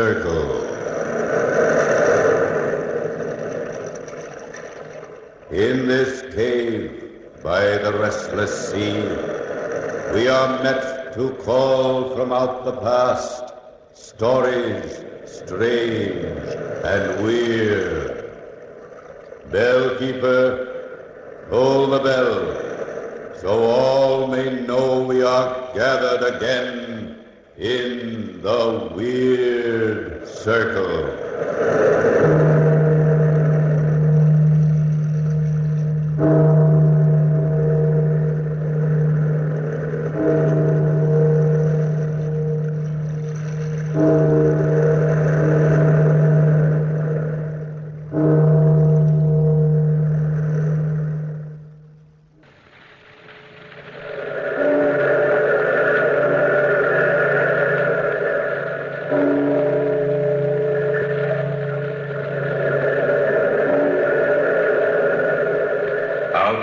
circle. In this cave by the restless sea, we are met to call from out the past stories strange and weird. Bellkeeper, toll the bell, so all may know we are gathered again in the Weird Circle.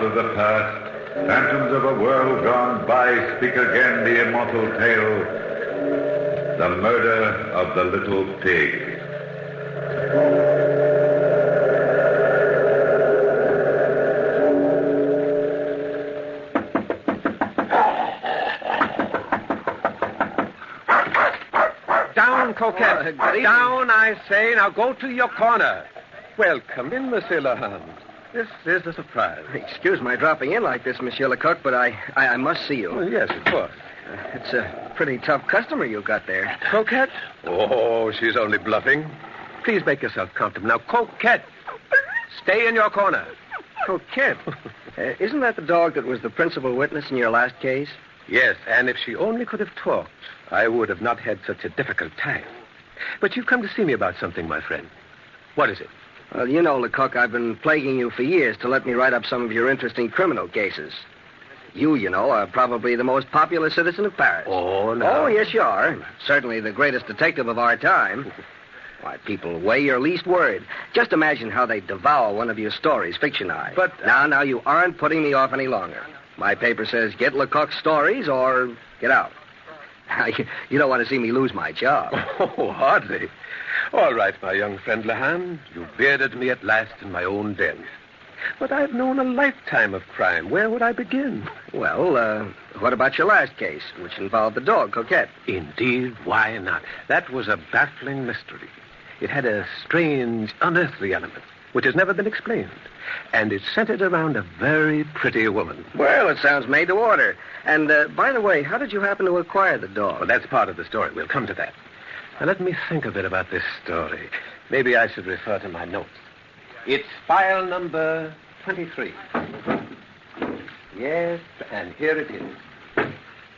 The past, phantoms of a world gone by, speak again the immortal tale, the murder of the little pig. Down, Coquette. Down, I say. Now go to your corner. Well, come in, Monsieur Lahan. This is a surprise. Excuse my dropping in like this, Monsieur Lecoq, but I must see you. Well, yes, of course. It's a pretty tough customer you've got there. Coquette? Oh, she's only bluffing. Please make yourself comfortable. Now, Coquette, stay in your corner. Coquette? Isn't that the dog that was the principal witness in your last case? Yes, and if she only could have talked, I would have not had such a difficult time. But you've come to see me about something, my friend. What is it? Well, you know, Lecoq, I've been plaguing you for years to let me write up some of your interesting criminal cases. You know, are probably the most popular citizen of Paris. Oh, no. Oh, yes, you are. Certainly the greatest detective of our time. Why, people weigh your least word. Just imagine how they devour one of your stories, fictionized. But... Now, you aren't putting me off any longer. My paper says get Lecoq's stories or get out. You don't want to see me lose my job. Oh, hardly. All right, my young friend Lahan. You've bearded me at last in my own den. But I've known a lifetime of crime. Where would I begin? Well, what about your last case, which involved the dog, Coquette? Indeed, why not? That was a baffling mystery. It had a strange, unearthly element, which has never been explained. And it centered around a very pretty woman. Well, it sounds made to order. And, by the way, how did you happen to acquire the dog? Well, that's part of the story. We'll come to that. Now, let me think a bit about this story. Maybe I should refer to my notes. It's file number 23. Yes, and here it is.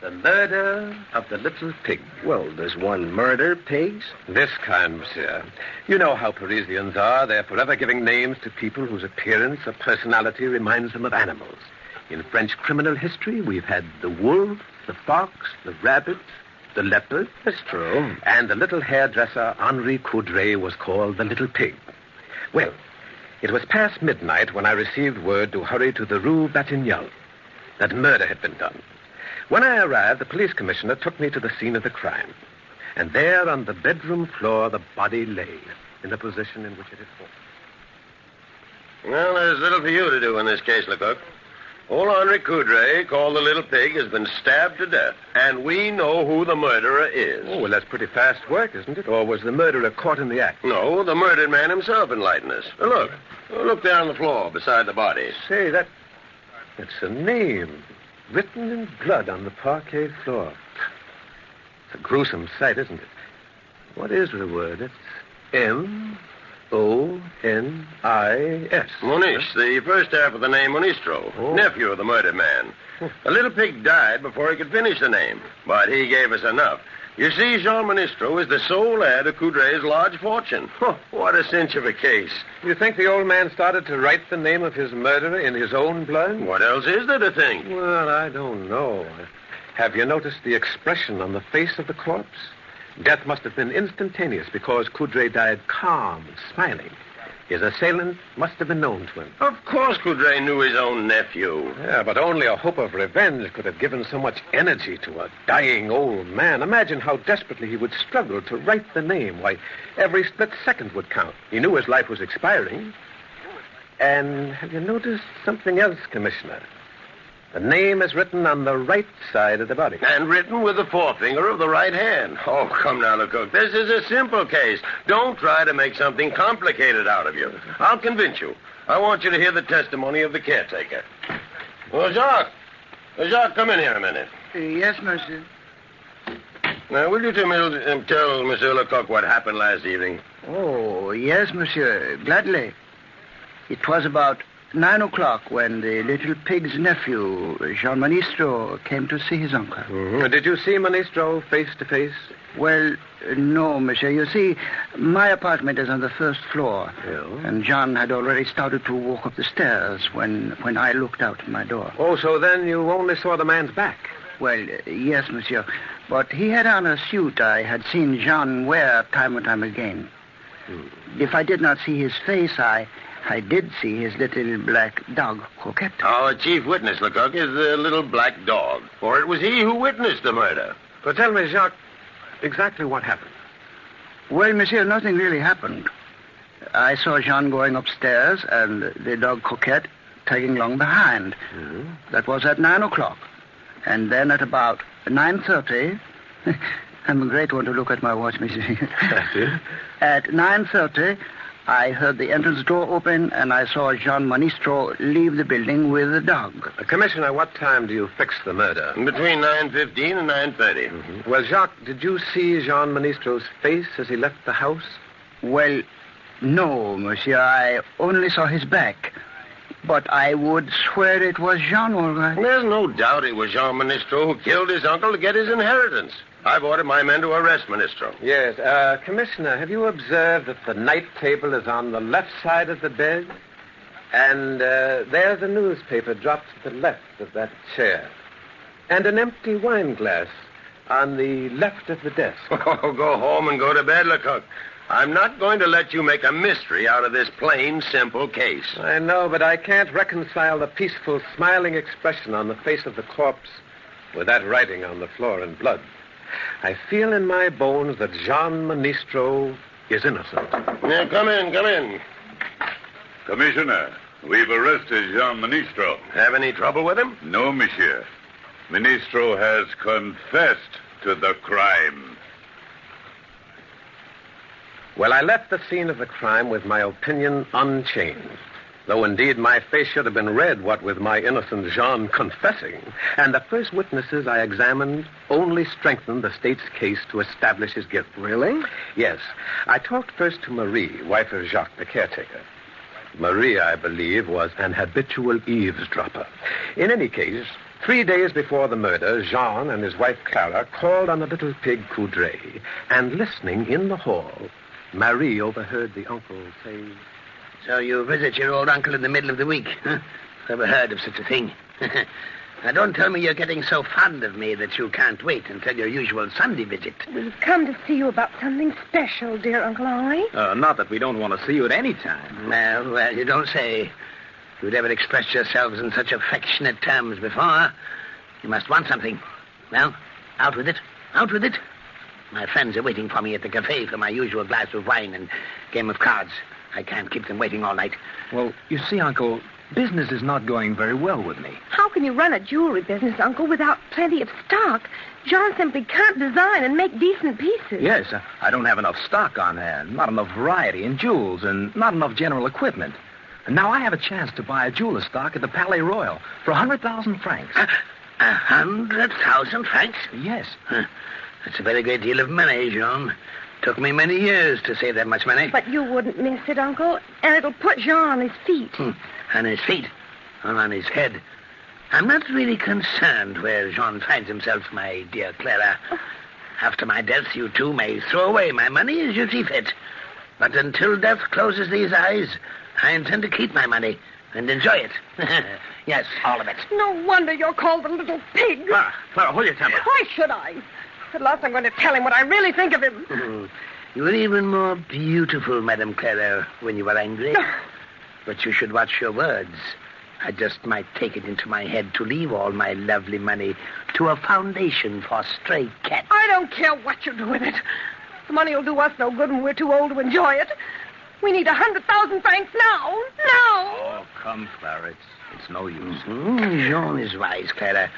The murder of the little pig. Well, does one murder pigs? This kind, monsieur. You know how Parisians are. They're forever giving names to people whose appearance or personality reminds them of animals. In French criminal history, we've had the wolf, the fox, the rabbit, the leopard. That's true. And the little hairdresser, Henri Coudray, was called the little pig. Well, it was past midnight when I received word to hurry to the Rue Batignolles. That murder had been done. When I arrived, the police commissioner took me to the scene of the crime. And there on the bedroom floor, the body lay in the position in which it had fallen. Well, there's little for you to do in this case, Lecoq. Old Henri Coudray, called the Little Pig, has been stabbed to death, and we know who the murderer is. Oh, well, that's pretty fast work, isn't it? Or was the murderer caught in the act? No, the murdered man himself enlightened us. Look. Look there on the floor beside the body. Say, that's a name written in blood on the parquet floor. It's a gruesome sight, isn't it? What is the word? It's M-O-N-I-S. Monish, the first half of the name Monistro, nephew of the murdered man. The little pig died before he could finish the name, but he gave us enough. You see, Jean Monistro is the sole heir to Coudray's large fortune. What a cinch of a case. You think the old man started to write the name of his murderer in his own blood? What else is there to think? Well, I don't know. Have you noticed the expression on the face of the corpse? Death must have been instantaneous because Coudray died calm and smiling. His assailant must have been known to him. Of course Coudray knew his own nephew. Yeah, but only a hope of revenge could have given so much energy to a dying old man. Imagine how desperately he would struggle to write the name. Why, every split second would count. He knew his life was expiring. And have you noticed something else, Commissioner? The name is written on the right side of the body. And written with the forefinger of the right hand. Oh, come now, Lecoq. This is a simple case. Don't try to make something complicated out of you. I'll convince you. I want you to hear the testimony of the caretaker. Well, Jacques. Jacques, come in here a minute. Yes, monsieur. Now, will you tell Monsieur Lecoq what happened last evening? Oh, yes, monsieur. Gladly. It was about 9 o'clock when the little pig's nephew, Jean Ministro, came to see his uncle. Mm-hmm. Did you see Ministro face to face? Well, no, monsieur. You see, my apartment is on the first floor. Yeah. And John had already started to walk up the stairs when I looked out my door. Oh, so then you only saw the man's back? Well, yes, monsieur. But he had on a suit I had seen Jean wear time and time again. If I did not see his face, I did see his little black dog, Coquette. Our chief witness, Lecoq, is the little black dog. For it was he who witnessed the murder. But tell me, Jacques, exactly what happened. Well, monsieur, nothing really happened. I saw Jean going upstairs and the dog Coquette tagging along behind. Mm-hmm. That was at 9 o'clock. And then at about 9:30... I'm a great one to look at my watch, monsieur. At 9:30... I heard the entrance door open, and I saw Jean Ministro leave the building with the dog. Commissioner, what time do you fix the murder? Between 9:15 and 9:30. Mm-hmm. Well, Jacques, did you see Jean Ministro's face as he left the house? Well, no, monsieur. I only saw his back. But I would swear it was Jean, all right. There's no doubt it was Jean Ministro who killed his uncle to get his inheritance. I've ordered my men to arrest Ministro. Yes. Commissioner, have you observed that the night table is on the left side of the bed? And there's a newspaper dropped to the left of that chair. And an empty wine glass on the left of the desk. Oh, go home and go to bed, Lecoq. I'm not going to let you make a mystery out of this plain, simple case. I know, but I can't reconcile the peaceful, smiling expression on the face of the corpse with that writing on the floor in blood. I feel in my bones that Jean Ministro is innocent. Yeah, come in. Commissioner, we've arrested Jean Ministro. Have any trouble with him? No, monsieur. Ministro has confessed to the crime. Well, I left the scene of the crime with my opinion unchanged. Though indeed my face should have been red, what with my innocent Jean confessing. And the first witnesses I examined only strengthened the state's case to establish his guilt. Really? Yes. I talked first to Marie, wife of Jacques, the caretaker. Marie, I believe, was an habitual eavesdropper. In any case, 3 days before the murder, Jean and his wife Clara called on the little pig Coudray. And listening in the hall, Marie overheard the uncle say... So you visit your old uncle in the middle of the week, huh? Never heard of such a thing. Now, don't tell me you're getting so fond of me that you can't wait until your usual Sunday visit. We've come to see you about something special, dear Uncle Henri. Not that we don't want to see you at any time. Well, you don't say. You'd ever expressed yourselves in such affectionate terms before. You must want something. Well, out with it. Out with it. My friends are waiting for me at the cafe for my usual glass of wine and game of cards. I can't keep them waiting all night. Well, you see, Uncle, business is not going very well with me. How can you run a jewelry business, Uncle, without plenty of stock? John simply can't design and make decent pieces. Yes, I don't have enough stock on hand, not enough variety in jewels, and not enough general equipment. And now I have a chance to buy a jeweler's stock at the Palais Royal for 100,000 francs. 100,000 francs? Yes. That's a very great deal of money, Jean. Took me many years to save that much money. But you wouldn't miss it, Uncle, and it'll put Jean on his feet. On his feet? Or on his head? I'm not really concerned where Jean finds himself, my dear Clara. After my death, you two may throw away my money as you see fit. But until death closes these eyes, I intend to keep my money and enjoy it. Yes, all of it. No wonder you're called the little pig. Clara, hold your temper. Why should I? At last I'm going to tell him what I really think of him. You were even more beautiful, Madame Clara, when you were angry. But you should watch your words. I just might take it into my head to leave all my lovely money to a foundation for stray cats. I don't care what you do with it. The money will do us no good and we're too old to enjoy it. We need 100,000 francs now. Now! Oh, come, Clara. It's no use. Jean is wise, Clara.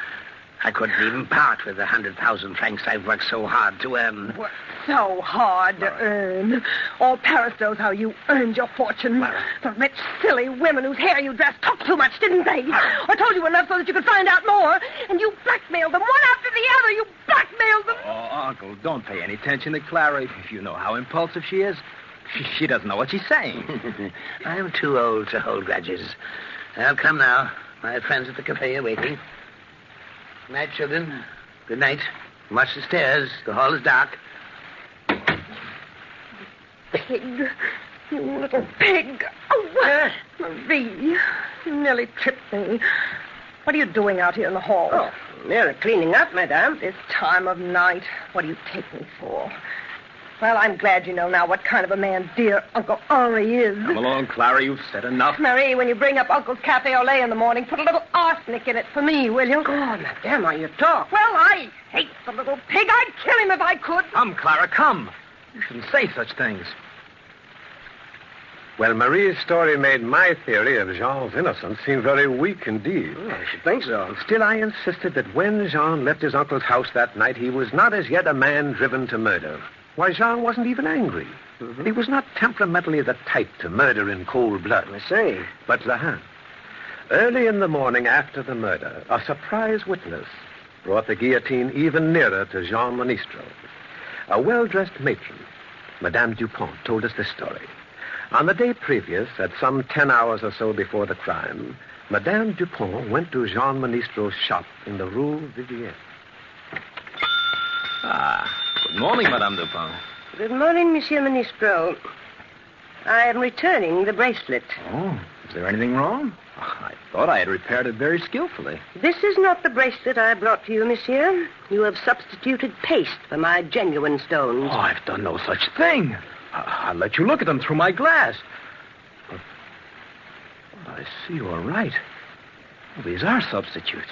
I couldn't even part with the 100,000 francs I've worked so hard to earn. Worked so hard to earn. All Paris knows how you earned your fortune. The rich, silly women whose hair you dressed talked too much, didn't they? I told you enough so that you could find out more. And you blackmailed them one after the other. You blackmailed them. Oh, Uncle, don't pay any attention to Clara. If you know how impulsive she is, she doesn't know what she's saying. I'm too old to hold grudges. I'll come now. My friends at the cafe are waiting. Good night, children. Good night. Watch the stairs. The hall is dark. Pig. You little pig. Oh, Marie. You nearly tripped me. What are you doing out here in the hall? Oh, merely cleaning up, madame. This time of night. What do you take me for? Well, I'm glad you know now what kind of a man dear Uncle Henri is. Come along, Clara. You've said enough. Marie, when you bring up Uncle's cafe au lait in the morning, put a little arsenic in it for me, will you? Oh, madame, how you talk. Well, I hate the little pig. I'd kill him if I could. Come, Clara, come. You shouldn't say such things. Well, Marie's story made my theory of Jean's innocence seem very weak indeed. Oh, I should think so. Still, I insisted that when Jean left his uncle's house that night, he was not as yet a man driven to murder. Why, Jean wasn't even angry. Mm-hmm. He was not temperamentally the type to murder in cold blood. I see. But Zahan, early in the morning after the murder, a surprise witness brought the guillotine even nearer to Jean Monistro. A well-dressed matron, Madame Dupont, told us this story. On the day previous, at some 10 hours or so before the crime, Madame Dupont went to Jean Monistro's shop in the Rue Vivienne. Good morning, Madame Dupont. Good morning, Monsieur Ministro. I am returning the bracelet. Oh, is there anything wrong? I thought I had repaired it very skillfully. This is not the bracelet I brought to you, monsieur. You have substituted paste for my genuine stones. Oh, I've done no such thing. I'll let you look at them through my glass. But I see you're right. Well, these are substitutes.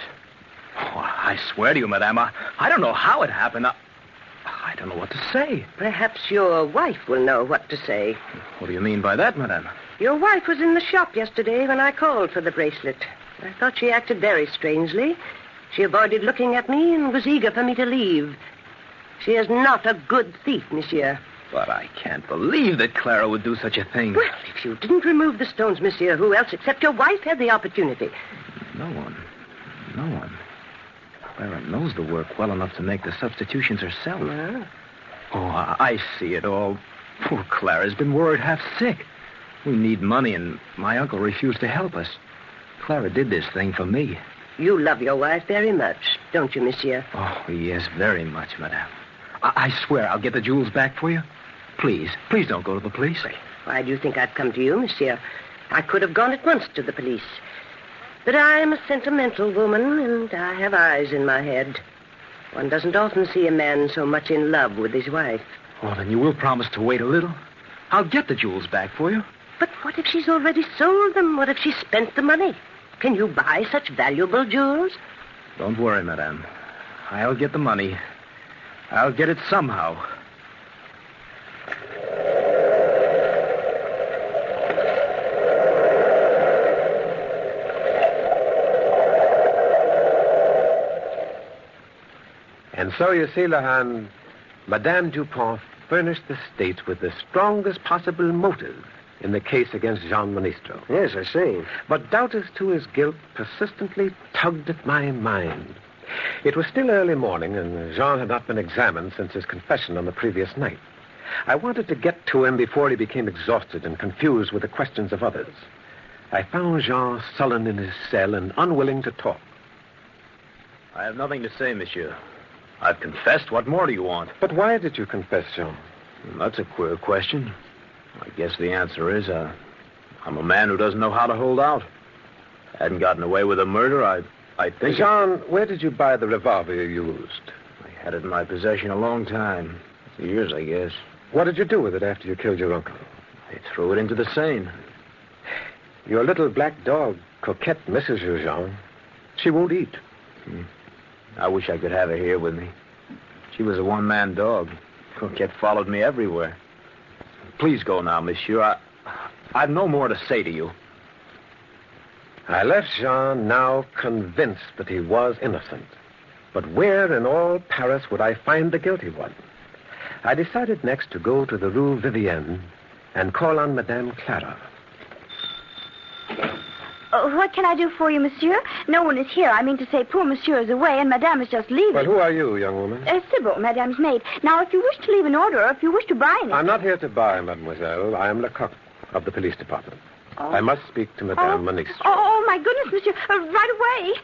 Oh, I swear to you, madame, I don't know how it happened. I don't know what to say. Perhaps your wife will know what to say. What do you mean by that, madame? Your wife was in the shop yesterday when I called for the bracelet. I thought she acted very strangely. She avoided looking at me and was eager for me to leave. She is not a good thief, monsieur. But I can't believe that Clara would do such a thing. Well, if you didn't remove the stones, monsieur, who else except your wife had the opportunity? No one. Clara knows the work well enough to make the substitutions herself. Yeah. Oh, I see it all. Poor Clara's been worried half sick. We need money, and my uncle refused to help us. Clara did this thing for me. You love your wife very much, don't you, monsieur? Oh, yes, very much, madame. I swear I'll get the jewels back for you. Please don't go to the police. Why do you think I'd come to you, monsieur? I could have gone at once to the police. But I'm a sentimental woman, and I have eyes in my head. One doesn't often see a man so much in love with his wife. Oh, then you will promise to wait a little? I'll get the jewels back for you. But what if she's already sold them? What if she spent the money? Can you buy such valuable jewels? Don't worry, madame. I'll get the money. I'll get it somehow. And so, you see, Lahan, Madame Dupont furnished the state with the strongest possible motive in the case against Jean Monistro. Yes, I see. But doubt as to his guilt persistently tugged at my mind. It was still early morning, and Jean had not been examined since his confession on the previous night. I wanted to get to him before he became exhausted and confused with the questions of others. I found Jean sullen in his cell and unwilling to talk. I have nothing to say, monsieur. I've confessed. What more do you want? But why did you confess, Jean? That's a queer question. I guess the answer is I'm a man who doesn't know how to hold out. Hadn't gotten away with a murder, I think... Jean, where did you buy the revolver you used? I had it in my possession a long time. Years, I guess. What did you do with it after you killed your uncle? They threw it into the Seine. Your little black dog, Coquette, misses you, Jean. She won't eat. I wish I could have her here with me. She was a one-man dog. Coquette followed me everywhere. Please go now, monsieur. I've no more to say to you. I left Jean now convinced that he was innocent. But where in all Paris would I find the guilty one? I decided next to go to the Rue Vivienne and call on Madame Clara. What can I do for you, monsieur? No one is here. I mean to say, poor monsieur is away, and madame is just leaving. Well, who are you, young woman? Sybil, madame's maid. Now, if you wish to leave an order, or if you wish to buy anything... I'm not here to buy, mademoiselle. I am Lecoq of the police department. I must speak to Madame Monistro. Oh, my goodness, monsieur. Right away.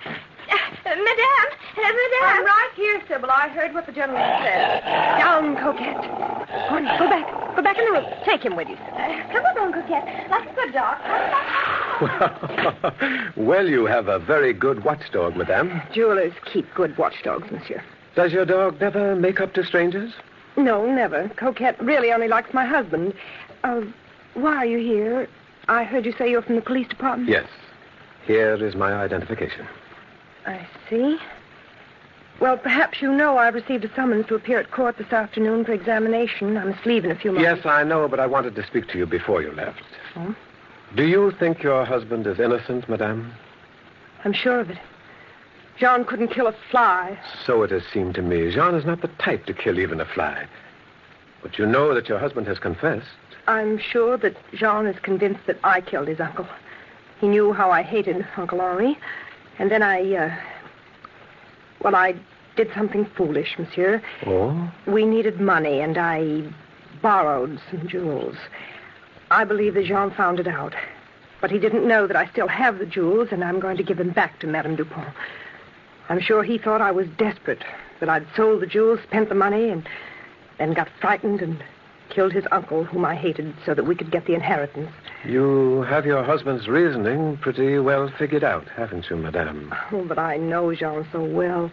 Madame. I'm right here, Sybil. I heard what the gentleman said. Down, Coquette. Go back. Go back in the room. Take him with you. Come along, Coquette. Like a good dog. Well, you have a very good watchdog, madame. Jewelers keep good watchdogs, monsieur. Does your dog never make up to strangers? No, never. Coquette really only likes my husband. Why are you here? I heard you say you're from the police department. Yes. Here is my identification. I see. Well, perhaps you know I've received a summons to appear at court this afternoon for examination. I must leave in a few moments. Yes, I know, but I wanted to speak to you before you left. Oh? Do you think your husband is innocent, madame? I'm sure of it. Jean couldn't kill a fly. So it has seemed to me. Jean is not the type to kill even a fly. But you know that your husband has confessed. I'm sure that Jean is convinced that I killed his uncle. He knew how I hated Uncle Henri. And then I did something foolish, monsieur. Oh? We needed money, and I borrowed some jewels. I believe that Jean found it out. But he didn't know that I still have the jewels, and I'm going to give them back to Madame Dupont. I'm sure he thought I was desperate, that I'd sold the jewels, spent the money, and then got frightened and killed his uncle, whom I hated, so that we could get the inheritance. You have your husband's reasoning pretty well figured out, haven't you, madame? Oh, but I know Jean so well.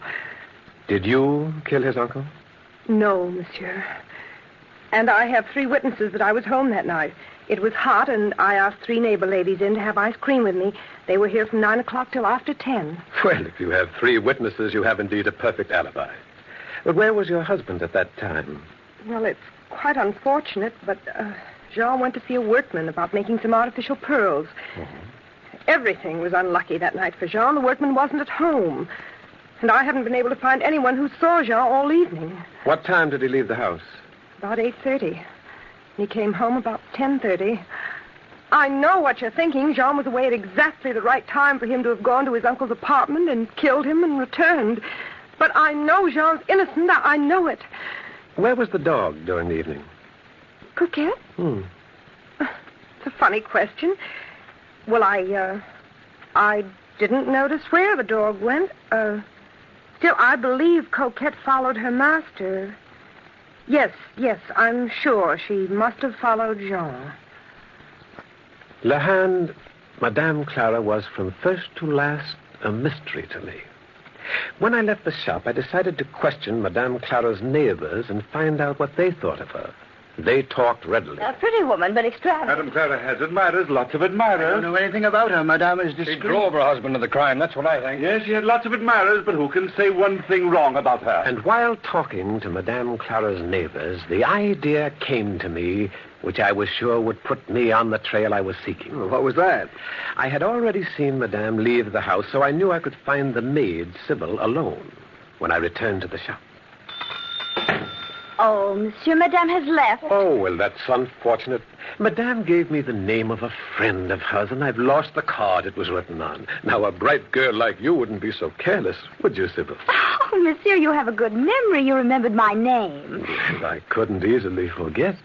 Did you kill his uncle? No, monsieur. And I have 3 witnesses that I was home that night. It was hot, and I asked 3 neighbor ladies in to have ice cream with me. They were here from 9 o'clock till after 10. Well, if you have 3 witnesses, you have indeed a perfect alibi. But where was your husband at that time? Well, it's quite unfortunate, but Jean went to see a workman about making some artificial pearls. Everything was unlucky that night for Jean. The workman wasn't at home. And I haven't been able to find anyone who saw Jean all evening. What time did he leave the house? About 8:30. He came home about 10:30. I know what you're thinking. Jean was away at exactly the right time for him to have gone to his uncle's apartment and killed him and returned. But I know Jean's innocent. I know it. Where was the dog during the evening? Coquette? It's a funny question. Well, I didn't notice where the dog went. Still, I believe Coquette followed her master. Yes, I'm sure she must have followed Jean. La Hand, Madame Clara was from first to last a mystery to me. When I left the shop, I decided to question Madame Clara's neighbors and find out what they thought of her. They talked readily. A pretty woman, but extravagant. Madame Clara has admirers, lots of admirers. I don't know anything about her. Madame is discreet. She drove her husband to the crime, that's what I think. Yes, she had lots of admirers, but who can say one thing wrong about her? And while talking to Madame Clara's neighbors, the idea came to me, which I was sure would put me on the trail I was seeking. Well, what was that? I had already seen Madame leave the house, so I knew I could find the maid, Sybil, alone when I returned to the shop. Oh, monsieur, madame has left. Oh, well, that's unfortunate. Madame gave me the name of a friend of hers, and I've lost the card it was written on. Now, a bright girl like you wouldn't be so careless, would you, Sybil? Oh, monsieur, you have a good memory. You remembered my name. Yes, I couldn't easily forget.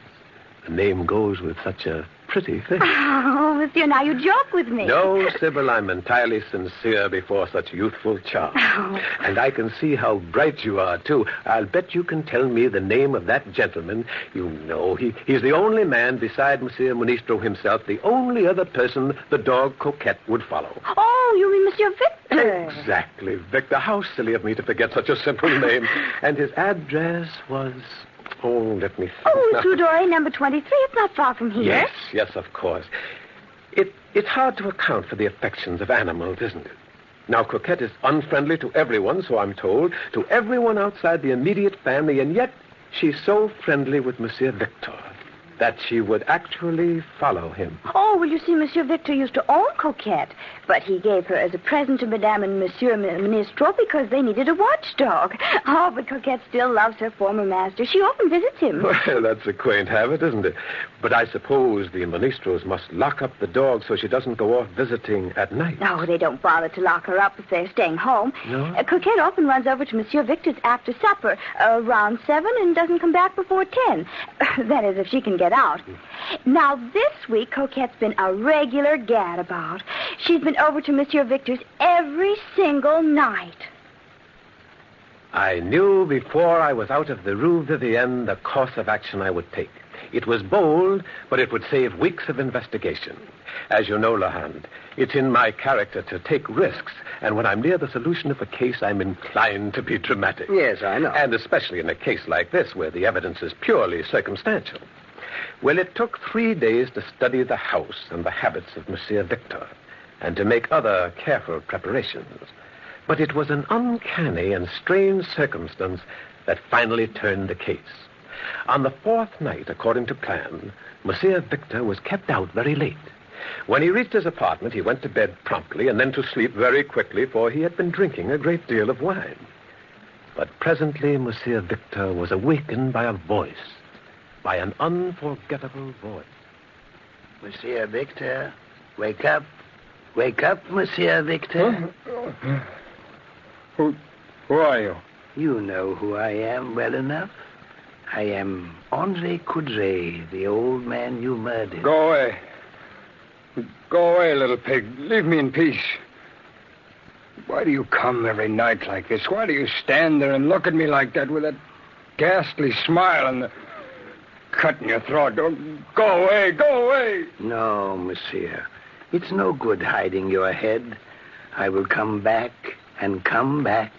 The name goes with such a pretty thing. Oh, monsieur, now you joke with me. No, Sybil, I'm entirely sincere before such youthful charm. Oh. And I can see how bright you are, too. I'll bet you can tell me the name of that gentleman. You know, he's the only man beside Monsieur Monistro himself, the only other person the dog Coquette would follow. Oh, you mean Monsieur Victor? Exactly, Victor. How silly of me to forget such a simple name. And his address was Oh, let me think. Oh, Tudor, number 23. It's not far from here. Yes, of course. It's hard to account for the affections of animals, isn't it? Now, Coquette is unfriendly to everyone, so I'm told, to everyone outside the immediate family, and yet she's so friendly with Monsieur Victor that she would actually follow him. Oh, well, you see, Monsieur Victor used to own Coquette, but he gave her as a present to Madame and Monsieur Ministro because they needed a watchdog. Oh, but Coquette still loves her former master. She often visits him. Well, that's a quaint habit, isn't it? But I suppose the Ministros must lock up the dog so she doesn't go off visiting at night. No, they don't bother to lock her up if they're staying home. No? Coquette often runs over to Monsieur Victor's after supper, around 7, and doesn't come back before 10. That is, if she can get out. Now, this week, Coquette's been a regular gadabout. She's been over to Monsieur Victor's every single night. I knew before I was out of the Rue Vivienne the course of action I would take. It was bold, but it would save weeks of investigation. As you know, Lahand, it's in my character to take risks, and when I'm near the solution of a case, I'm inclined to be dramatic. Yes, I know. And especially in a case like this, where the evidence is purely circumstantial. Well, it took 3 days to study the house and the habits of Monsieur Victor, and to make other careful preparations. But it was an uncanny and strange circumstance that finally turned the case. On the 4th night, according to plan, Monsieur Victor was kept out very late. When he reached his apartment, he went to bed promptly and then to sleep very quickly, for he had been drinking a great deal of wine. But presently, Monsieur Victor was awakened by a voice, by an unforgettable voice. Monsieur Victor, wake up. Wake up, Monsieur Victor. Who are you? You know who I am well enough. I am Andre Coudray, the old man you murdered. Go away. Go away, little pig. Leave me in peace. Why do you come every night like this? Why do you stand there and look at me like that with that ghastly smile and the cut in your throat? Don't go away. Go away. No, monsieur. It's no good hiding your head. I will come back and come back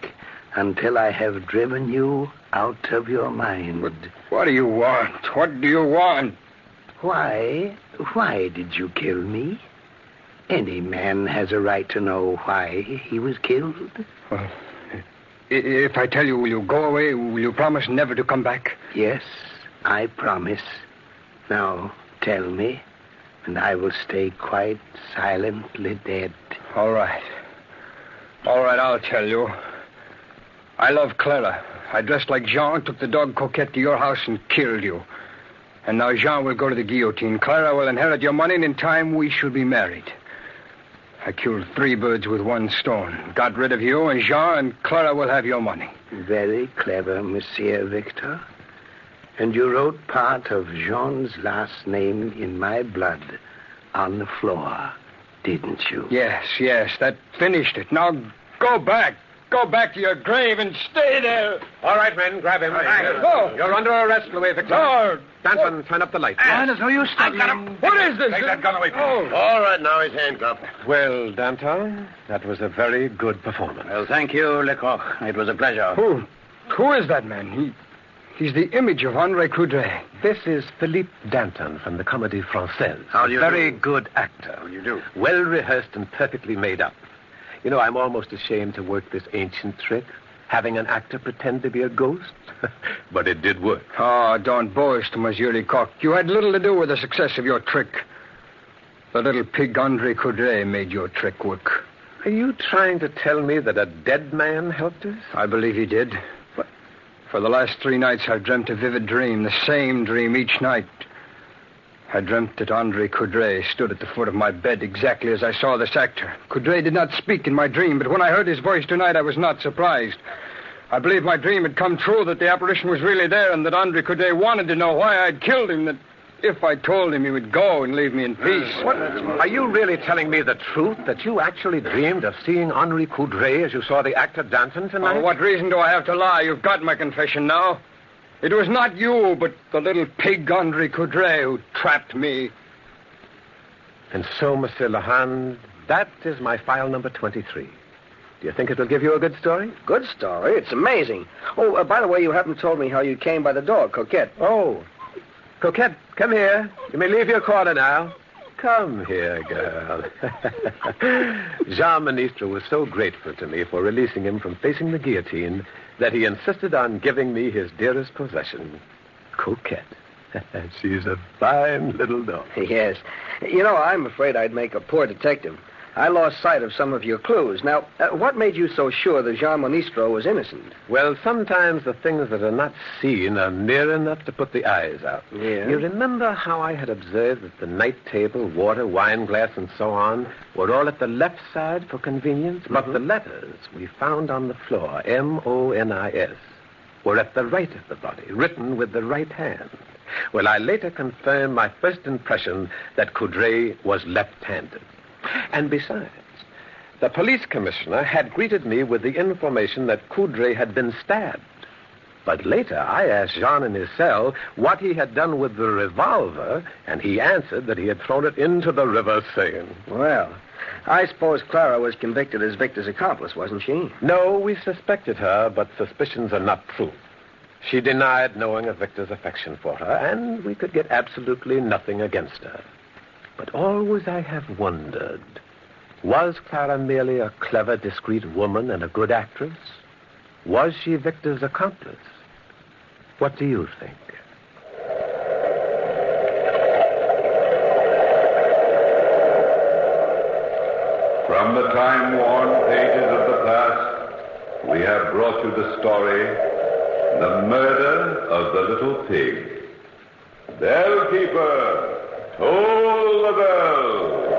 until I have driven you out of your mind. But what do you want? What do you want? Why did you kill me? Any man has a right to know why he was killed. Well, if I tell you, will you go away? Will you promise never to come back? Yes, I promise. Now, tell me, and I will stay quite silently dead. All right. All right, I'll tell you. I love Clara. I dressed like Jean, took the dog Coquette to your house and killed you. And now Jean will go to the guillotine. Clara will inherit your money, and in time we shall be married. I killed 3 birds with 1 stone. Got rid of you and Jean, and Clara will have your money. Very clever, Monsieur Victor. And you wrote part of Jean's last name in my blood on the floor, didn't you? Yes, that finished it. Now go back. Go back to your grave and stay there. All right, men, grab him. Go. You're under arrest, Louis Victor. No. Danton, turn up the light. There's no use studying. What is this? Take that gun away from me. All right, now he's handcuffed. Well, Danton, that was a very good performance. Well, thank you, Lecoq. It was a pleasure. Who is that man? He's the image of Andre Coudray. This is Philippe Danton from the Comédie Française. How do you Very do? good actor. How do you do? Well rehearsed and perfectly made up. You know, I'm almost ashamed to work this ancient trick, having an actor pretend to be a ghost. But it did work. Oh, don't boast, Monsieur Lecoq. You had little to do with the success of your trick. The little pig Andre Coudray made your trick work. Are you trying to tell me that a dead man helped us? I believe he did. But for the last 3 nights, I've dreamt a vivid dream, the same dream each night. I dreamt that Andre Coudray stood at the foot of my bed exactly as I saw this actor. Coudray did not speak in my dream, but when I heard his voice tonight, I was not surprised. I believe my dream had come true, that the apparition was really there, and that Andre Coudray wanted to know why I'd killed him, that if I told him, he would go and leave me in peace. What? Are you really telling me the truth, that you actually dreamed of seeing Henri Coudray as you saw the actor Danton tonight? Oh, what reason do I have to lie? You've got my confession now. It was not you, but the little pig Andre Coudray who trapped me. And so, Monsieur Lahand, that is my file number 23. Do you think it will give you a good story? Good story? It's amazing. Oh, by the way, you haven't told me how you came by the dog, Coquette. Oh. Coquette, come here. You may leave your corner now. Come here, girl. Jean Ministre was so grateful to me for releasing him from facing the guillotine that he insisted on giving me his dearest possession, Coquette. She's a fine little dog. Yes. You know, I'm afraid I'd make a poor detective. I lost sight of some of your clues. Now, what made you so sure that Jean Ministro was innocent? Well, sometimes the things that are not seen are near enough to put the eyes out. Yeah? You remember how I had observed that the night table, water, wine glass, and so on were all at the left side for convenience? Mm-hmm. But the letters we found on the floor, M-O-N-I-S, were at the right of the body, written with the right hand. Well, I later confirmed my first impression that Coudray was left-handed. And besides, the police commissioner had greeted me with the information that Coudray had been stabbed. But later, I asked Jean in his cell what he had done with the revolver, and he answered that he had thrown it into the river Seine. Well, I suppose Clara was convicted as Victor's accomplice, wasn't she? No, we suspected her, but suspicions are not proof. She denied knowing of Victor's affection for her, and we could get absolutely nothing against her. But always I have wondered, was Clara merely a clever, discreet woman and a good actress? Was she Victor's accomplice? What do you think? From the time-worn pages of the past, we have brought you the story, The Murder of the Little Pig. Bellkeeper, toll the bell.